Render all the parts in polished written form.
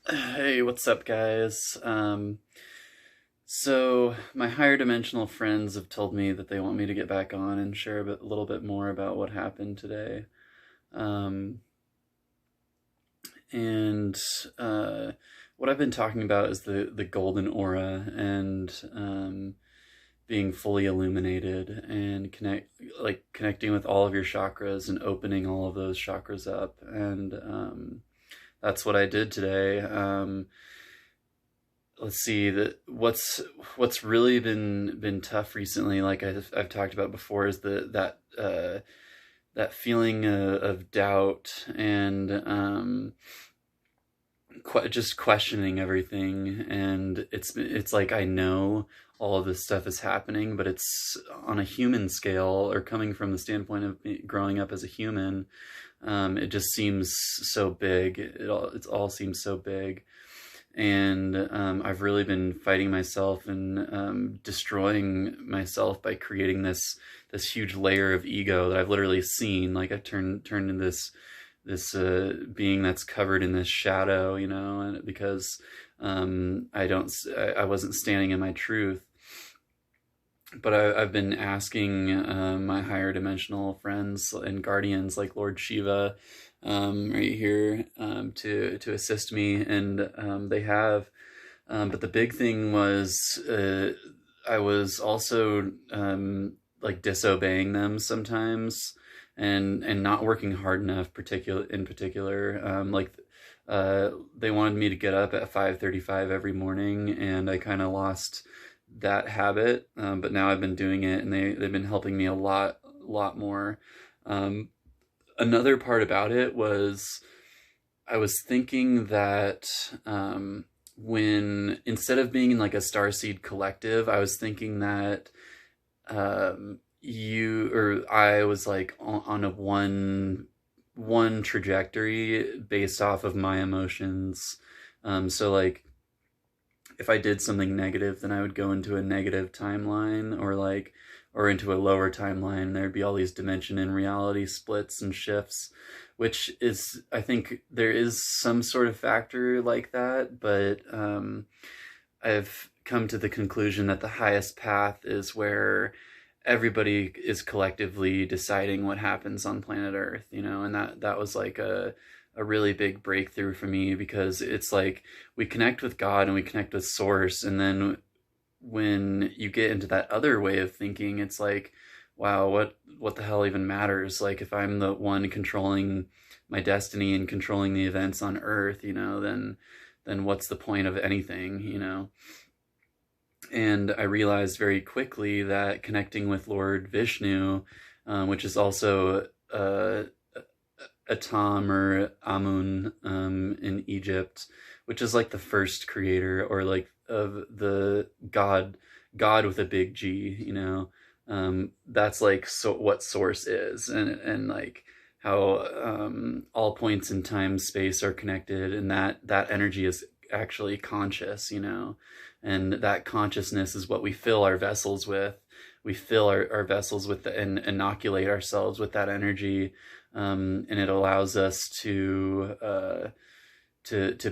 Hey, what's up, guys? So my higher dimensional friends have told me that they want me to get back on and share a little bit more about what happened today. Um, and what I've been talking about is the golden aura and being fully illuminated and connecting with all of your chakras and opening all of those chakras up. And that's what I did today. Let's see, that what's really been tough recently, like I've talked about before, is that feeling of doubt and just questioning everything. And it's like I know all of this stuff is happening, but it's on a human scale, or coming from the standpoint of growing up as a human. It just seems so big. It all seems so big. And I've really been fighting myself and destroying myself by creating this huge layer of ego that I've literally seen. Like I've turned into this being that's covered in this shadow, and because I wasn't standing in my truth. But I've been asking my higher dimensional friends and guardians, like Lord Shiva, right here, to assist me, and they have. But the big thing was I was also like disobeying them sometimes, and not working hard enough. In particular, they wanted me to get up at 5:35 every morning, and I kind of lost that habit. But now I've been doing it, and they've been helping me a lot more. Um, Another part about it was I was thinking that when instead of being in like a starseed collective, I was thinking that you or I was like on a one trajectory based off of my emotions. So like if I did something negative, then I would go into a negative timeline, or into a lower timeline. There'd be all these dimension and reality splits and shifts, which is, I think there is some sort of factor like that, but I've come to the conclusion that the highest path is where everybody is collectively deciding what happens on planet Earth, and that was like a really big breakthrough for me, because it's like we connect with God and we connect with Source, and then when you get into that other way of thinking, it's like, wow, what the hell even matters? Like if I'm the one controlling my destiny and controlling the events on Earth, then what's the point of anything? And I realized very quickly that connecting with Lord Vishnu, which is also Atum or Amun in Egypt, which is like the first creator, or like of the God with a big G. That's like so what Source is, and like how all points in time space are connected, and that energy is actually conscious, and that consciousness is what we fill our vessels with. We fill our vessels with and inoculate ourselves with that energy, and it allows us to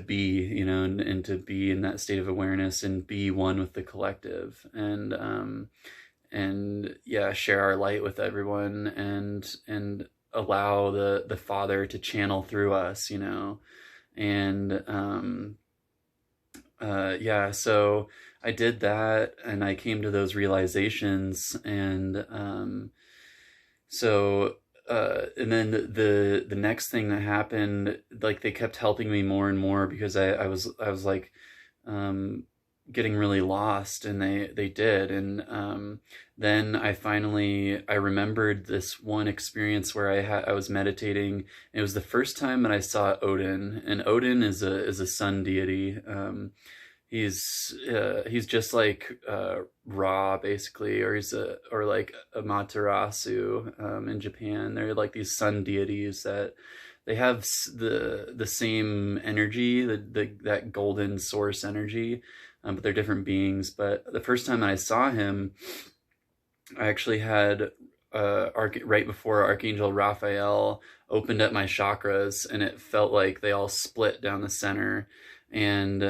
be, and to be in that state of awareness and be one with the collective, and yeah, share our light with everyone, and allow the Father to channel through us, and yeah, so I did that, and I came to those realizations, and so and then the next thing that happened, like they kept helping me more and more, because I was like um getting really lost, and they did. And then I remembered this one experience where I was meditating, and it was the first time that I saw Odin. And Odin is a sun deity. He's just like Ra, basically, or like Amaterasu in Japan. They're like these sun deities that they have the same energy, that golden source energy, but they're different beings. But the first time that I saw him, I actually had right before Archangel Raphael opened up my chakras, and it felt like they all split down the center. And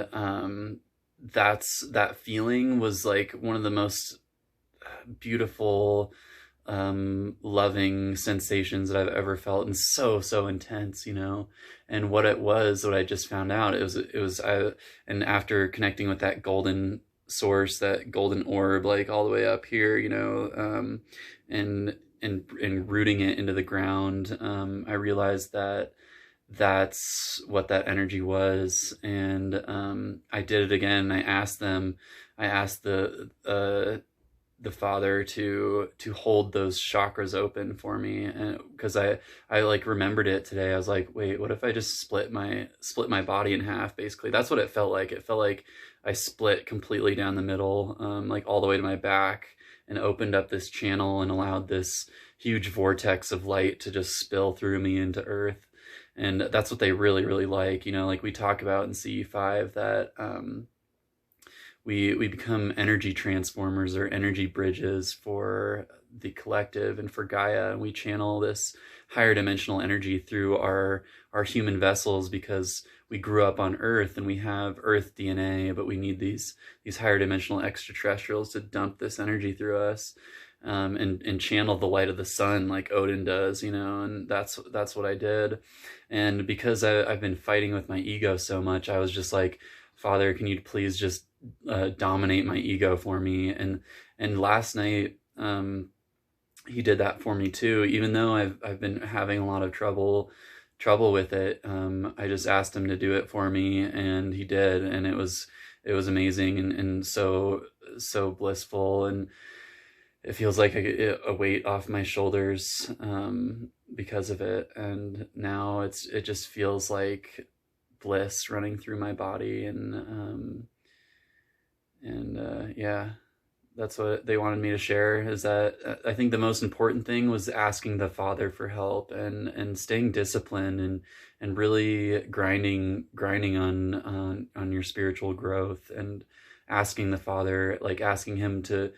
that feeling was like one of the most beautiful, loving sensations that I've ever felt, and so intense, And what I just found out, and after connecting with that golden source, that golden orb, like all the way up here, and rooting it into the ground, I realized that that's what that energy was. And I did it again. I asked the Father to hold those chakras open for me, and because I like remembered it today. I was like, wait, what if I just split my body in half? Basically, that's what it felt like. It felt like I split completely down the middle, like all the way to my back, and opened up this channel and allowed this huge vortex of light to just spill through me into Earth. And that's what they really, really like. Like we talk about in CE5, that we become energy transformers or energy bridges for the collective and for Gaia. And we channel this higher dimensional energy through our human vessels, because we grew up on Earth and we have Earth DNA, but we need these higher dimensional extraterrestrials to dump this energy through us, and channel the light of the sun like Odin does, and that's what I did. And because I've been fighting with my ego so much, I was just like, Father, can you please just dominate my ego for me? And last night, he did that for me too. Even though I've been having a lot of trouble with it, I just asked him to do it for me, and he did, and it was amazing, and so blissful, and it feels like a weight off my shoulders because of it. And now it just feels like bliss running through my body, and yeah, that's what they wanted me to share, is that I think the most important thing was asking the Father for help, and staying disciplined, and really grinding on your spiritual growth, and asking the Father, like asking him to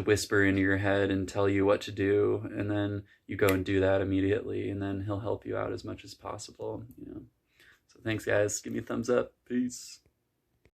whisper into your head and tell you what to do, and then you go and do that immediately, and then he'll help you out as much as possible. So thanks, guys. Give me a thumbs up. Peace.